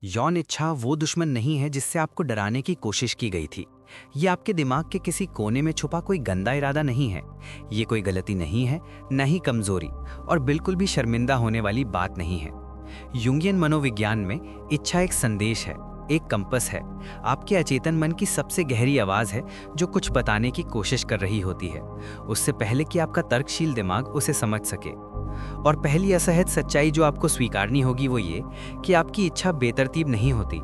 यौन इच्छा वो दुश्मन नहीं है जिससे आपको डराने की कोशिश की गई थी। ये आपके दिमाग के किसी कोने में छुपा कोई गंदा इरादा नहीं है। ये कोई गलती नहीं है, न ही कमजोरी, और बिल्कुल भी शर्मिंदा होने वाली बात नहीं है। युंगियन मनोविज्ञान में इच्छा एक संदेश है, एक कंपस है, आपके अचेतन मन की सबसे गहरी आवाज है जो कुछ बताने की कोशिश कर रही होती है, उससे पहले कि आपका तर्कशील दिमाग उसे समझ सके। और पहली असहज सच्चाई जो आपको स्वीकारनी होगी वो ये कि आपकी इच्छा बेतरतीब नहीं होती।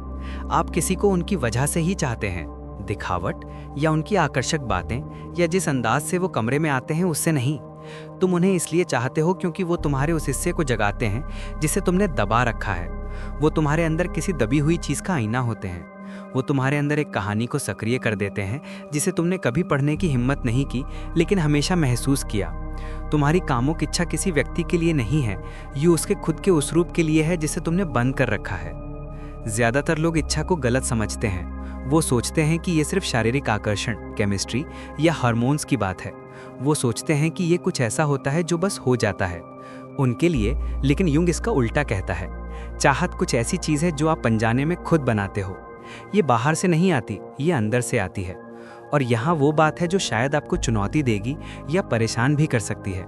आप किसी को उनकी वजह से ही चाहते हैं, दिखावट या उनकी आकर्षक बातें या जिस अंदाज से वो कमरे में आते हैं उससे नहीं। तुम उन्हें इसलिए चाहते हो क्योंकि वो तुम्हारे उस हिस्से को जगाते हैं जिसे तुमने दबा रखा है। वो तुम्हारे अंदर किसी दबी हुई चीज का आईना होते हैं। वो तुम्हारे अंदर एक कहानी को सक्रिय कर देते हैं जिसे तुमने कभी पढ़ने की हिम्मत नहीं की लेकिन हमेशा महसूस किया। तुम्हारी कामुक इच्छा किसी व्यक्ति के लिए नहीं है, ये उसके खुद के उस रूप के लिए है जिसे तुमने बंद कर रखा है। ज्यादातर लोग इच्छा को गलत समझते हैं। वो सोचते हैं कि ये सिर्फ शारीरिक आकर्षण, केमिस्ट्री या हार्मोन्स की बात है। वो सोचते हैं कि ये कुछ ऐसा होता है जो बस हो जाता है उनके लिए, लेकिन युंग इसका उल्टा कहता है। चाहत कुछ ऐसी चीज है जो आप अनजाने में खुद बनाते हो। ये बाहर से नहीं आती, ये अंदर से आती है। और यहाँ वो बात है जो शायद आपको चुनौती देगी या परेशान भी कर सकती है।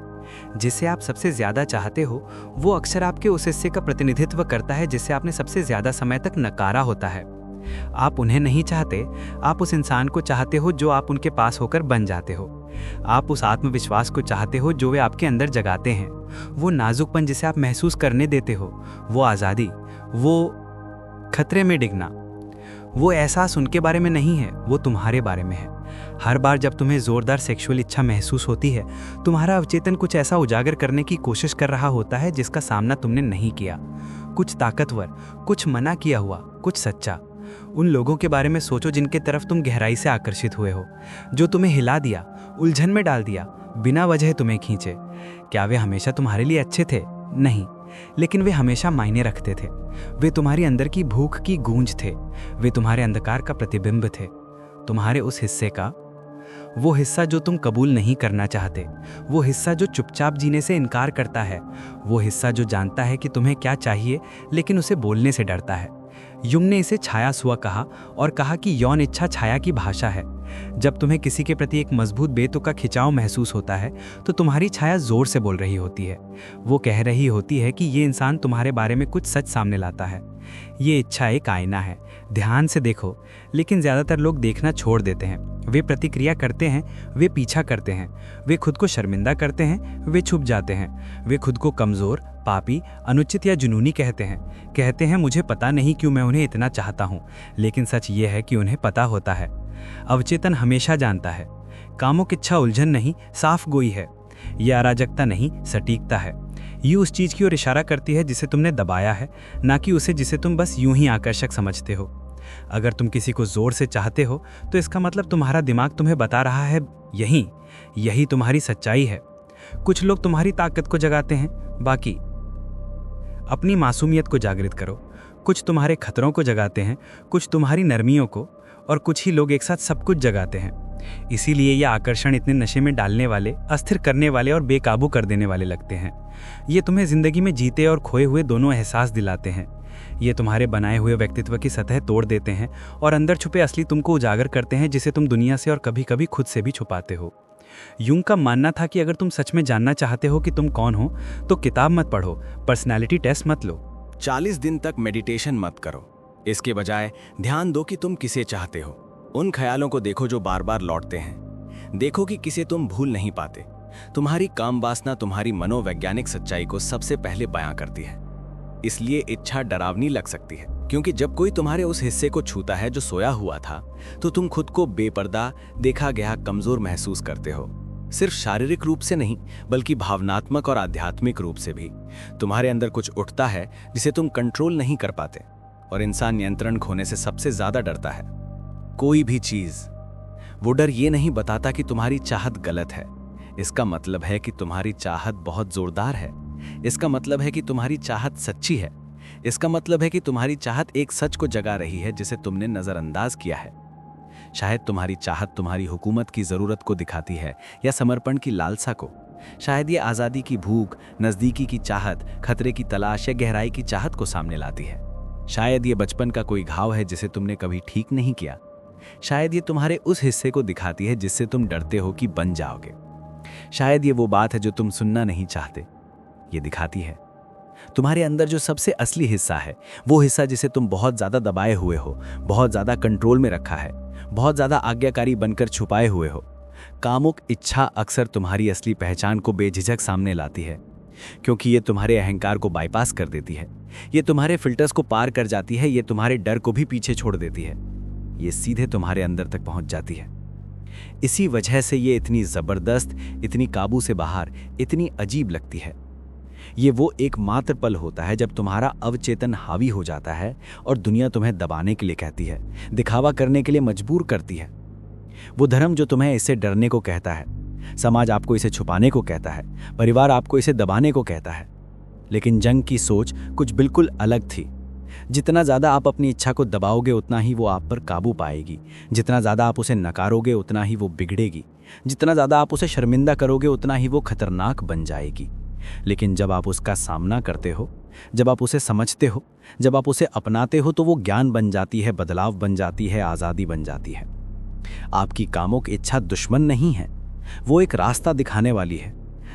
जिसे आप सबसे ज्यादा चाहते हो वो अक्सर आपके उस हिस्से का प्रतिनिधित्व करता है जिसे आपने सबसे ज्यादा समय तक नकारा होता है। आप उन्हें नहीं चाहते, आप उस इंसान को चाहते हो जो आप उनके पास होकर बन जाते हो। आप उस आत्मविश्वास को चाहते हो जो वे आपके अंदर जगाते हैं, वो नाजुकपन जिसे आप महसूस करने देते हो, वो आज़ादी, वो खतरे में डिगना। वो एहसास उनके बारे में नहीं है, वो तुम्हारे बारे में है। हर बार जब तुम्हें जोरदार सेक्सुअल इच्छा महसूस होती है, तुम्हारा अवचेतन कुछ ऐसा उजागर करने की कोशिश कर रहा होता है जिसका सामना तुमने नहीं किया। कुछ ताकतवर, कुछ मना किया हुआ, कुछ सच्चा। उन लोगों के बारे में सोचो जिनके तरफ तुम गहराई से आकर्षित हुए हो, जो तुम्हें हिला दिया, उलझन में डाल दिया, बिना वजह तुम्हें खींचे। क्या वे हमेशा तुम्हारे लिए अच्छे थे? नहीं, लेकिन वे हमेशा मायने रखते थे। वे तुम्हारी अंदर की भूख की गूंज थे। वे तुम्हारे अंधकार का प्रतिबिंब थे, तुम्हारे उस हिस्से का, वो हिस्सा जो तुम कबूल नहीं करना चाहते, वो हिस्सा जो चुपचाप जीने से इनकार करता है, वो हिस्सा जो जानता है कि तुम्हें क्या चाहिए लेकिन उसे बोलने से डरता है। युंग ने इसे छाया स्व कहा और कहा कि यौन इच्छा छाया की भाषा है। जब तुम्हें किसी के प्रति एक मजबूत बेतुका खिंचाव महसूस होता है तो तुम्हारी छाया जोर से बोल रही होती है। वो कह रही होती है कि ये इंसान तुम्हारे बारे में कुछ सच सामने लाता है। ये इच्छा एक आईना है, ध्यान से देखो। लेकिन ज्यादातर लोग देखना छोड़ देते हैं। वे प्रतिक्रिया करते हैं, वे पीछा करते हैं, वे खुद को शर्मिंदा करते हैं, वे छुप जाते हैं, वे खुद को कमजोर, पापी, अनुचित या जुनूनी कहते हैं मुझे पता नहीं क्यों मैं उन्हें इतना चाहता हूँ। लेकिन सच ये है कि उन्हें पता होता है। अवचेतन हमेशा जानता है। कामुक इच्छा उलझन नहीं, साफ गोई है। यह अराजकता नहीं, सटीकता है। ये उस चीज की ओर इशारा करती है जिसे तुमने दबाया है, ना कि उसे जिसे तुम बस यूं ही आकर्षक समझते हो। अगर तुम किसी को जोर से चाहते हो तो इसका मतलब तुम्हारा दिमाग तुम्हें बता रहा है यही तुम्हारी सच्चाई है। कुछ लोग तुम्हारी ताकत को जगाते हैं, बाकी अपनी मासूमियत को जागृत करो। कुछ तुम्हारे खतरों को जगाते हैं, कुछ तुम्हारी नरमियों को, और कुछ ही लोग एक साथ सब कुछ जगाते हैं। इसीलिए ये आकर्षण इतने नशे में डालने वाले, अस्थिर करने वाले और बेकाबू कर देने वाले लगते हैं। ये तुम्हें जिंदगी में जीते और खोए हुए दोनों एहसास दिलाते हैं। ये तुम्हारे बनाए हुए व्यक्तित्व की सतह तोड़ देते हैं और अंदर छुपे असली तुमको उजागर करते हैं जिसे तुम दुनिया से और कभी कभी खुद से भी छुपाते हो। युंग का मानना था कि अगर तुम सच में जानना चाहते हो कि तुम कौन हो तो किताब मत पढ़ो, पर्सनैलिटी टेस्ट मत लो, 40 दिन तक मेडिटेशन मत करो। इसके बजाय ध्यान दो कि तुम किसे चाहते हो। उन ख्यालों को देखो जो बार बार लौटते हैं। देखो कि किसे तुम भूल नहीं पाते। तुम्हारी काम वासना तुम्हारी मनोवैज्ञानिक सच्चाई को सबसे पहले बयां करती है। इसलिए इच्छा डरावनी लग सकती है, क्योंकि जब कोई तुम्हारे उस हिस्से को छूता है जो सोया हुआ था, तो तुम खुद को बेपर्दा, देखा गया, कमजोर महसूस करते हो। सिर्फ शारीरिक रूप से नहीं, बल्कि भावनात्मक और आध्यात्मिक रूप से भी। तुम्हारे अंदर कुछ उठता है जिसे तुम कंट्रोल नहीं कर पाते, और इंसान नियंत्रण खोने से सबसे ज्यादा डरता है। कोई भी चीज। वो डर ये नहीं बताता कि तुम्हारी चाहत गलत है। इसका मतलब है कि तुम्हारी चाहत बहुत जोरदार है। इसका मतलब है कि तुम्हारी चाहत सच्ची है। इसका मतलब है कि तुम्हारी चाहत एक सच को जगा रही है जिसे तुमने नजरअंदाज किया है। शायद तुम्हारी चाहत तुम्हारी हुकूमत की जरूरत को दिखाती है, या समर्पण की लालसा को। शायद ये आजादी की भूख, नजदीकी की चाहत, खतरे की तलाश या गहराई की चाहत को सामने लाती है। शायद ये बचपन का कोई घाव है जिसे तुमने कभी ठीक नहीं किया। शायद ये तुम्हारे उस हिस्से को दिखाती है जिससे तुम डरते हो कि बन जाओगे। शायद ये वो बात है जो तुम सुनना नहीं चाहते। ये दिखाती है तुम्हारे अंदर जो सबसे असली हिस्सा है, वो हिस्सा जिसे तुम बहुत ज्यादा दबाए हुए हो, बहुत ज्यादा कंट्रोल में रखा है, बहुत ज्यादा आज्ञाकारी बनकर छुपाए हुए हो। कामुक इच्छा अक्सर तुम्हारी असली पहचान को बेझिझक सामने लाती है, क्योंकि ये तुम्हारे अहंकार को बाईपास कर देती है। ये तुम्हारे फिल्टर्स को पार कर जाती है। ये तुम्हारे डर को भी पीछे छोड़ देती है। ये सीधे तुम्हारे अंदर तक पहुंच जाती है। इसी वजह से ये इतनी जबरदस्त, इतनी काबू से बाहर, इतनी अजीब लगती है। ये वो एकमात्र पल होता है जब तुम्हारा अवचेतन हावी हो जाता है और दुनिया तुम्हें दबाने के लिए कहती है, दिखावा करने के लिए मजबूर करती है। वो धर्म जो तुम्हें इससे डरने को कहता है, समाज आपको इसे छुपाने को कहता है, परिवार आपको इसे दबाने को कहता है। लेकिन जंग की सोच कुछ बिल्कुल अलग थी। जितना ज्यादा आप अपनी इच्छा को दबाओगे उतना ही वो आप पर काबू पाएगी। जितना ज्यादा आप उसे नकारोगे उतना ही वो बिगड़ेगी। जितना ज्यादा आप उसे शर्मिंदा करोगे उतना ही वो खतरनाक बन जाएगी। लेकिन जब आप उसका सामना करते हो, जब आप उसे समझते हो, जब आप उसे अपनाते हो, तो वो ज्ञान बन जाती है, बदलाव बन जाती है, आज़ादी बन जाती है। आपकी कामुक इच्छा दुश्मन नहीं है, वो एक रास्ता दिखाने वाली है।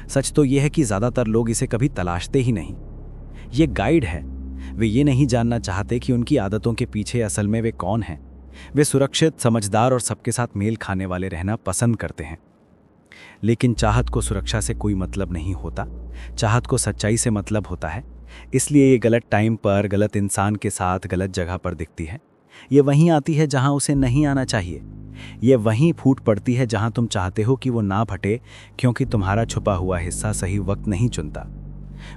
सच तो यह है कि ज़्यादातर लोग इसे कभी तलाशते ही नहीं। ये गाइड है। वे ये नहीं जानना चाहते कि उनकी आदतों के पीछे असल में वे कौन हैं। वे सुरक्षित, समझदार और सबके साथ मेल खाने वाले रहना पसंद करते हैं। लेकिन चाहत को सुरक्षा से कोई मतलब नहीं होता। चाहत को सच्चाई से मतलब होता है। इसलिए ये गलत टाइम पर, गलत इंसान के साथ, गलत जगह पर दिखती है। ये वहीं आती है जहां उसे नहीं आना चाहिए। ये वहीं फूट पड़ती है जहां तुम चाहते हो कि वो ना फटे, क्योंकि तुम्हारा छुपा हुआ हिस्सा सही वक्त नहीं चुनता।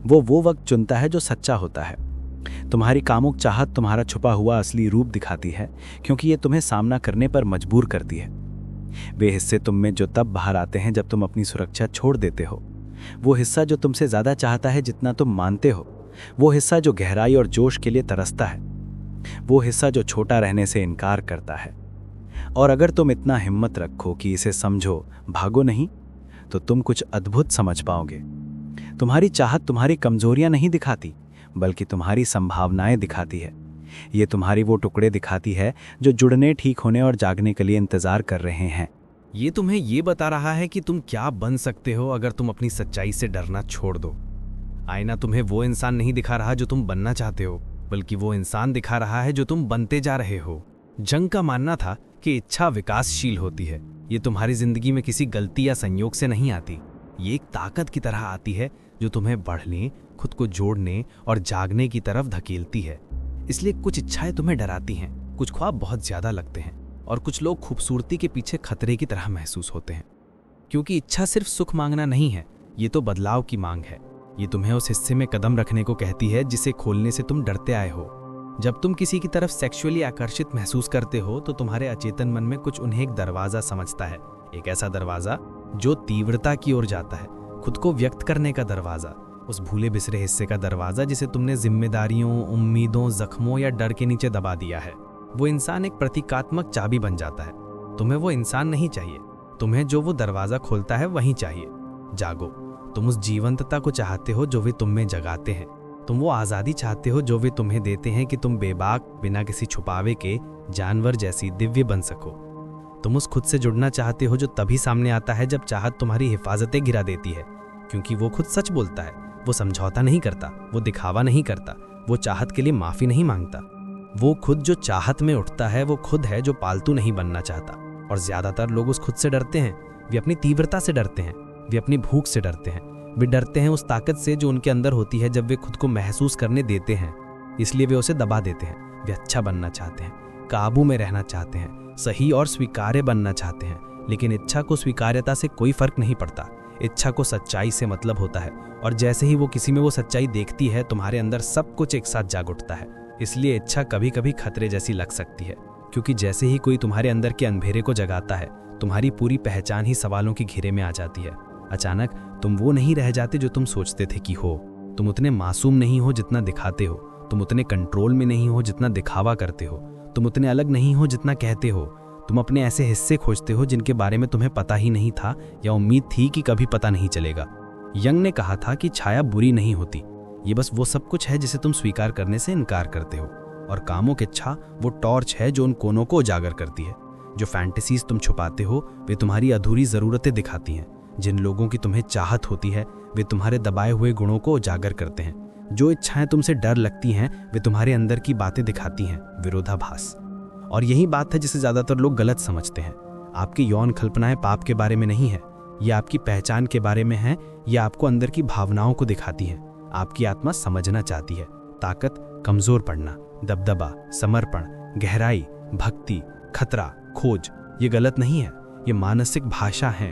वो वक्त चुनता है जो सच्चा होता है। तुम्हारी कामुक चाहत तुम्हारा छुपा हुआ असली रूप दिखाती है, क्योंकि ये तुम्हें सामना करने पर मजबूर करती है। वे हिस्से तुम में जो तब बाहर आते हैं जब तुम अपनी सुरक्षा छोड़ देते हो। वो हिस्सा जो तुमसे ज्यादा चाहता है जितना तुम मानते हो। वो हिस्सा जो गहराई और जोश के लिए तरसता है। वो हिस्सा जो छोटा रहने से इनकार करता है। और अगर तुम इतना हिम्मत रखो कि इसे समझो, भागो नहीं, तो तुम कुछ अद्भुत समझ पाओगे। तुम्हारी चाहत तुम्हारी कमजोरियां नहीं दिखाती, बल्कि तुम्हारी संभावनाएं दिखाती है। ये तुम्हारी वो टुकड़े दिखाती है जो जुड़ने, ठीक होने और जागने के लिए इंतजार कर रहे हैं। ये तुम्हें ये बता रहा है कि तुम क्या बन सकते हो अगर तुम अपनी सच्चाई से डरना छोड़ दो। आईना तुम्हें वो इंसान नहीं दिखा रहा जो तुम बनना चाहते हो, बल्कि वो इंसान दिखा रहा है जो तुम बनते जा रहे हो। जंग का मानना था कि इच्छा विकासशील होती है। ये तुम्हारी जिंदगी में किसी गलती या संयोग से नहीं आती। ये एक ताकत की तरह आती है जो तुम्हें बढ़ने, खुद को जोड़ने और जागने की तरफ धकेलती है। इसलिए कुछ इच्छाएं तुम्हें डराती हैं, कुछ ख्वाब बहुत ज्यादा लगते हैं, और कुछ लोग खूबसूरती के पीछे खतरे की तरह महसूस होते हैं। क्योंकि इच्छा सिर्फ सुख मांगना नहीं है, ये तो बदलाव की मांग है। ये तुम्हें उस हिस्से में कदम रखने को कहती है जिसे खोलने से तुम डरते आए हो। जब तुम किसी की तरफ सेक्सुअली आकर्षित महसूस करते हो तो तुम्हारे अचेतन मन में कुछ उन्हें एक दरवाजा समझता है। एक ऐसा दरवाजा जो तीव्रता की ओर जाता है, खुद को व्यक्त करने का दरवाजा, उस भूले बिसरे हिस्से का दरवाजा जिसे तुमने जिम्मेदारियों, उम्मीदों, जख्मों या डर के नीचे दबा दिया है। वो इंसान एक प्रतीकात्मक चाबी बन जाता है। तुम्हें वो इंसान नहीं चाहिए, तुम्हें जो वो दरवाजा खोलता है वही चाहिए। जागो। तुम उस जीवंतता को चाहते हो जो वे तुम में जगाते हैं। तुम वो आज़ादी चाहते हो जो वे तुम्हें देते हैं कि तुम बेबाक, बिना किसी छुपावे के जानवर जैसी दिव्य बन सको। तुम उस खुद से जुड़ना चाहते हो जो तभी सामने आता है जब चाहत तुम्हारी हिफाजतें गिरा देती है, क्योंकि वो खुद सच बोलता है। वो समझौता नहीं करता, वो दिखावा नहीं करता, वो चाहत के लिए माफी नहीं मांगता। वो खुद जो चाहत में उठता है वो खुद है जो पालतू नहीं बनना चाहता। और ज्यादातर लोग उस खुद से डरते हैं। वे अपनी तीव्रता से डरते हैं, वे अपनी भूख से डरते हैं, वे डरते हैं उस ताकत से जो उनके अंदर होती है जब वे खुद को महसूस करने देते हैं। इसलिए वे उसे दबा देते हैं। वे अच्छा बनना चाहते हैं, काबू में रहना चाहते हैं, सही और स्वीकार्य बनना चाहते हैं। लेकिन इच्छा को स्वीकार्यता से कोई फर्क नहीं पड़ता। इच्छा को सच्चाई से मतलब होता है, और जैसे ही वो किसी में वो सच्चाई देखती है, तुम्हारे अंदर सब कुछ एक साथ जाग उठता है। इसलिए इच्छा कभी कभी खतरे जैसी लग सकती है, क्योंकि जैसे ही कोई तुम्हारे अंदर के अंधेरे को जगाता है, तुम्हारी पूरी पहचान ही सवालों के घेरे में आ जाती है। अचानक तुम वो नहीं रह जाते जो तुम सोचते थे कि हो। तुम उतने मासूम नहीं हो जितना दिखाते हो। तुम उतने कंट्रोल में नहीं हो जितना दिखावा करते हो। तुम उतने अलग नहीं हो जितना कहते हो। तुम अपने ऐसे हिस्से खोजते हो जिनके बारे में तुम्हें पता ही नहीं था, या उम्मीद थी कि कभी पता नहीं चलेगा। यंग ने कहा था कि छाया बुरी नहीं होती, ये बस वो सब कुछ है जिसे तुम स्वीकार करने से इनकार करते हो। और कामुक इच्छा वो टॉर्च है जो उन कोनों को उजागर करती है। जो फैंटेसीज तुम छुपाते हो वे तुम्हारी अधूरी ज़रूरतें दिखाती हैं। जिन लोगों की तुम्हें चाहत होती है वे तुम्हारे दबाए हुए गुणों को उजागर करते हैं। जो इच्छाएं तुमसे डर लगती हैं वे तुम्हारे अंदर की बातें दिखाती हैं, विरोधाभास। और यही बात है जिसे ज़्यादातर लोग गलत समझते हैं। आपकी यौन कल्पनाएं पाप के बारे में नहीं है, ये आपकी पहचान के बारे में है। ये आपको अंदर की भावनाओं को दिखाती हैं। आपकी आत्मा समझना चाहती है। ताकत, कमजोर पड़ना, दबदबा, समर्पण, गहराई, भक्ति, खतरा, खोज, ये गलत नहीं है, ये मानसिक भाषा है।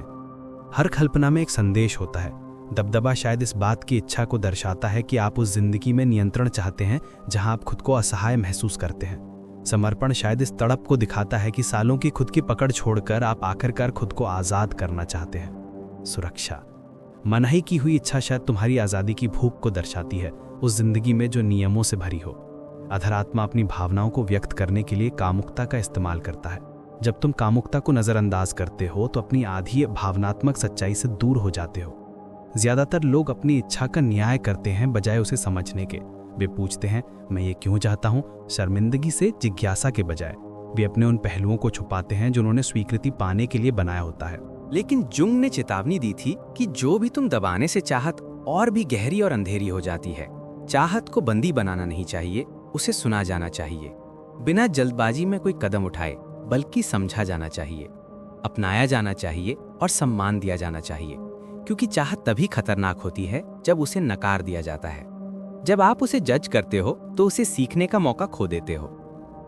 हर कल्पना में एक संदेश होता है। दबदबा शायद इस बात की इच्छा को दर्शाता है कि आप उस जिंदगी में नियंत्रण चाहते हैं जहां आप खुद को असहाय महसूस करते हैं। समर्पण शायद इस तड़प को दिखाता है कि सालों की खुद की पकड़ छोड़कर आप आखिरकार खुद को आज़ाद करना चाहते हैं। सुरक्षा, मनाही की हुई इच्छा शायद तुम्हारी आज़ादी की भूख को दर्शाती है, उस जिंदगी में जो नियमों से भरी हो। अधरात्मा अपनी भावनाओं को व्यक्त करने के लिए कामुकता का इस्तेमाल करता है। जब तुम कामुकता को नज़रअंदाज करते हो तो अपनी आधी भावनात्मक सच्चाई से दूर हो जाते हो। ज्यादातर लोग अपनी इच्छा का न्याय करते हैं बजाय उसे समझने के। वे पूछते हैं मैं ये क्यों चाहता हूँ, शर्मिंदगी से, जिज्ञासा के बजाय। वे अपने उन पहलुओं को छुपाते हैं जो उन्होंने स्वीकृति पाने के लिए बनाया होता है। लेकिन जुंग ने चेतावनी दी थी कि जो भी तुम दबाने से चाहत और भी गहरी और अंधेरी हो जाती है। चाहत को बंदी बनाना नहीं चाहिए, उसे सुना जाना चाहिए। बिना जल्दबाजी में कोई कदम उठाए बल्कि समझा जाना चाहिए, अपनाया जाना चाहिए और सम्मान दिया जाना चाहिए। क्योंकि चाहत तभी खतरनाक होती है जब उसे नकार दिया जाता है। जब आप उसे जज करते हो तो उसे सीखने का मौका खो देते हो।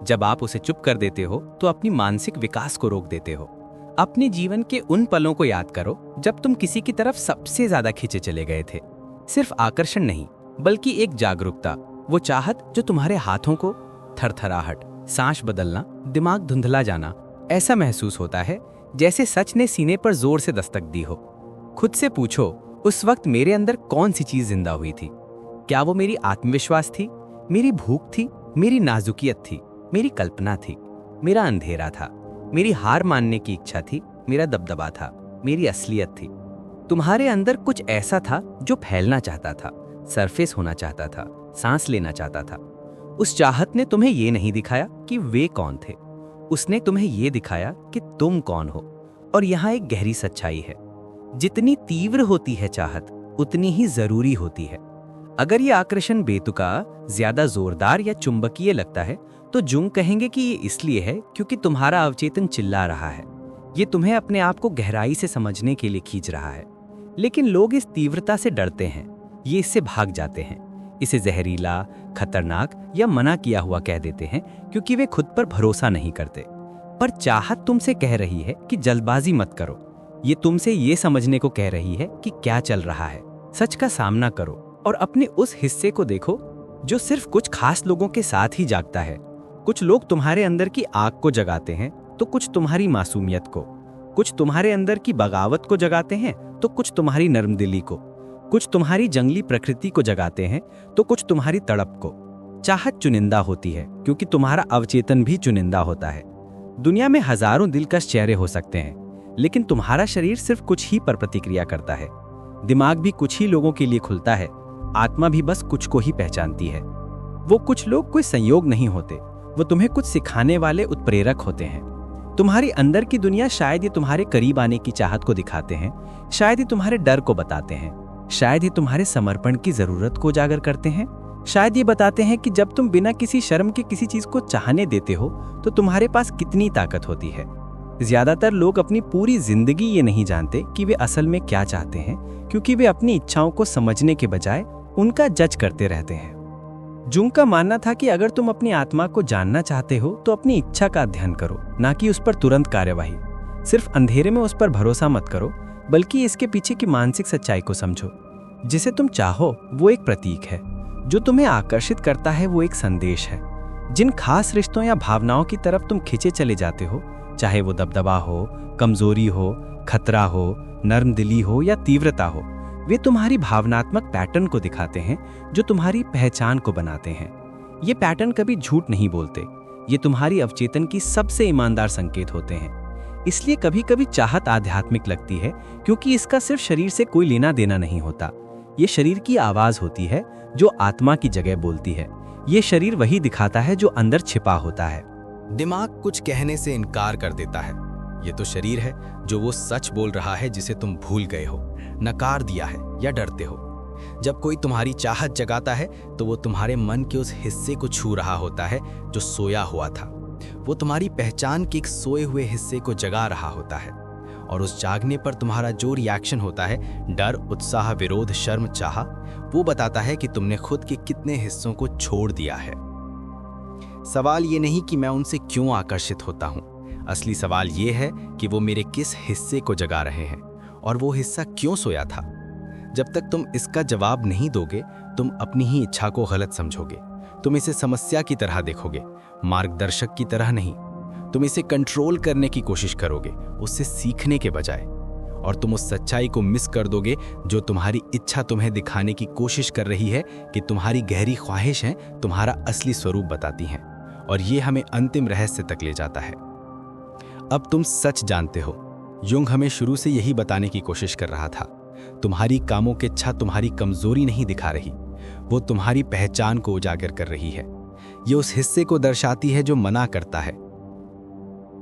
जब आप उसे चुप कर देते हो तो अपनी मानसिक विकास को रोक देते हो। अपने जीवन के उन पलों को याद करो जब तुम किसी की तरफ सबसे ज्यादा खींचे चले गए थे। सिर्फ आकर्षण नहीं बल्कि एक जागरूकता, वो चाहत जो तुम्हारे हाथों को थरथराहट, सांस बदलना, दिमाग धुंधला जाना ऐसा महसूस होता है जैसे सच ने सीने पर जोर से दस्तक दी हो। खुद से पूछो, उस वक्त मेरे अंदर कौन सी चीज जिंदा हुई थी? क्या वो मेरी आत्मविश्वास थी, मेरी भूख थी, मेरी नाजुकियत थी, मेरी कल्पना थी, मेरा अंधेरा था, मेरी हार मानने की इच्छा थी, मेरा दबदबा था, मेरी असलियत थी? तुम्हारे अंदर कुछ ऐसा था जो फैलना चाहता था, सरफेस होना चाहता था, सांस लेना चाहता था। उस चाहत ने तुम्हें ये नहीं दिखाया कि वे कौन थे, उसने तुम्हें ये दिखाया कि तुम कौन हो। और यहाँ एक गहरी सच्चाई है, जितनी तीव्र होती है चाहत उतनी ही जरूरी होती है। अगर ये आकर्षण बेतुका, ज्यादा जोरदार या चुंबकीय लगता है तो जुंग कहेंगे कि ये इसलिए है क्योंकि तुम्हारा अवचेतन चिल्ला रहा है। ये तुम्हें अपने आप को गहराई से समझने के लिए खींच रहा है। लेकिन लोग इस तीव्रता से डरते हैं, ये इससे भाग जाते हैं, इसे जहरीला, खतरनाक या मना किया हुआ कह देते हैं क्योंकि वे खुद पर भरोसा नहीं करते। पर चाहत तुमसे कह रही है कि जल्दबाजी मत करो। ये तुमसे ये समझने को कह रही है कि क्या चल रहा है। सच का सामना करो और अपने उस हिस्से को देखो जो सिर्फ कुछ खास लोगों के साथ ही जागता है। कुछ लोग तुम्हारे अंदर की आग को जगाते हैं तो कुछ तुम्हारी मासूमियत को, कुछ तुम्हारे अंदर की बगावत को जगाते हैं तो कुछ तुम्हारी नर्मदिली को, कुछ तुम्हारी जंगली प्रकृति को जगाते हैं तो कुछ तुम्हारी तड़प को। चाहत चुनिंदा होती है क्योंकि तुम्हारा अवचेतन भी चुनिंदा होता है। दुनिया में हजारों दिलकश चेहरे हो सकते हैं लेकिन तुम्हारा शरीर सिर्फ कुछ ही पर प्रतिक्रिया करता है। दिमाग भी कुछ ही लोगों के लिए खुलता है, आत्मा भी बस कुछ को ही पहचानती है। वो कुछ लोग कोई संयोग नहीं होते, वो तुम्हें कुछ सिखाने वाले उत्प्रेरक होते हैं। तुम्हारी अंदर की दुनिया शायद ये तुम्हारे करीब आने की चाहत को दिखाते हैं, शायद ये तुम्हारे डर को बताते हैं, शायद ये तुम्हारे समर्पण की जरूरत को उजागर करते हैं, शायद ये बताते हैं कि जब तुम बिना किसी शर्म के किसी चीज को चाहने देते हो तो तुम्हारे पास कितनी ताकत होती है। ज्यादातर लोग अपनी पूरी जिंदगी ये नहीं जानते कि वे असल में क्या चाहते हैं क्योंकि वे अपनी इच्छाओं को समझने के बजाय उनका जज करते रहते हैं। जुंग का मानना था कि अगर तुम अपनी आत्मा को जानना चाहते हो तो अपनी इच्छा का अध्ययन करो, ना कि उस पर तुरंत कार्यवाही। सिर्फ अंधेरे में उस पर भरोसा मत करो बल्कि इसके पीछे की मानसिक सच्चाई को समझो। जिसे तुम चाहो वो एक प्रतीक है, जो तुम्हें आकर्षित करता है वो एक संदेश है। जिन खास रिश्तों या भावनाओं की तरफ तुम खींचे चले जाते हो, चाहे वो दबदबा हो, कमजोरी हो, खतरा हो, नर्म दिली हो या तीव्रता हो, वे तुम्हारी भावनात्मक पैटर्न को दिखाते हैं जो तुम्हारी पहचान को बनाते हैं। ये पैटर्न कभी झूठ नहीं बोलते, ये तुम्हारी अवचेतन की सबसे ईमानदार संकेत होते हैं। इसलिए कभी कभी चाहत आध्यात्मिक लगती है क्योंकि इसका सिर्फ शरीर से कोई लेना देना नहीं होता। ये शरीर की आवाज होती है जो आत्मा की जगह बोलती है। ये शरीर वही दिखाता है जो अंदर छिपा होता है। दिमाग कुछ कहने से इनकार कर देता है। ये तो शरीर है जो वो सच बोल रहा है जिसे तुम भूल गए हो, नकार दिया है या डरते हो। जब कोई तुम्हारी चाहत जगाता है तो वो तुम्हारे मन के उस हिस्से को छू रहा होता है जो सोया हुआ था। वो तुम्हारी पहचान के एक सोए हुए हिस्से को जगा रहा होता है, और उस जागने पर तुम्हारा जो रिएक्शन होता है, डर, उत्साह, विरोध, शर्म, चाह, वो बताता है कि तुमने खुद के कितने हिस्सों को छोड़ दिया है। सवाल ये नहीं कि मैं उनसे क्यों आकर्षित होता हूँ, असली सवाल ये है कि वो मेरे किस हिस्से को जगा रहे हैं और वो हिस्सा क्यों सोया था। जब तक तुम इसका जवाब नहीं दोगे, तुम अपनी ही इच्छा को गलत समझोगे। तुम इसे समस्या की तरह देखोगे, मार्गदर्शक की तरह नहीं। तुम इसे कंट्रोल करने की कोशिश करोगे, उससे सीखने के बजाय, और तुम उस सच्चाई को मिस कर दोगे जो तुम्हारी इच्छा तुम्हें दिखाने की कोशिश कर रही है कि तुम्हारी गहरी ख्वाहिशें तुम्हारा असली स्वरूप बताती हैं। और ये हमें अंतिम रहस्य तक ले जाता है। अब तुम सच जानते हो, युंग हमें शुरू से यही बताने की कोशिश कर रहा था। तुम्हारी कामों की इच्छा तुम्हारी कमजोरी नहीं दिखा रही, वो तुम्हारी पहचान को उजागर कर रही है। ये उस हिस्से को दर्शाती है जो मना करता है,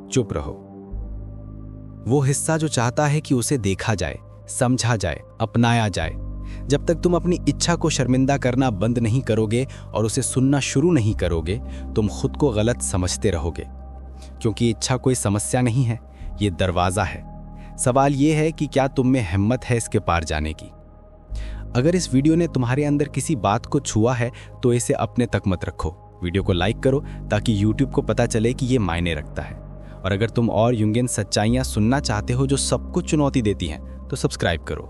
चुप रहो। वो हिस्सा जो चाहता है कि उसे देखा जाए, समझा जाए, अपनाया जाए। जब तक तुम अपनी इच्छा को शर्मिंदा करना बंद नहीं करोगे और उसे सुनना शुरू नहीं करोगे, तुम खुद को गलत समझते रहोगे। क्योंकि इच्छा कोई समस्या नहीं है, ये दरवाजा है। सवाल ये है कि क्या तुम में हिम्मत है इसके पार जाने की। अगर इस वीडियो ने तुम्हारे अंदर किसी बात को छुआ है तो इसे अपने तक मत रखो। वीडियो को लाइक करो ताकि YouTube को पता चले कि ये मायने रखता है। और अगर तुम और युंगियन सच्चाइयाँ सुनना चाहते हो जो सब कुछ चुनौती देती हैं, तो सब्सक्राइब करो।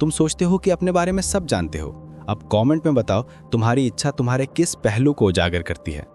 तुम सोचते हो कि अपने बारे में सब जानते हो, अब कमेंट में बताओ तुम्हारी इच्छा तुम्हारे किस पहलू को उजागर करती है।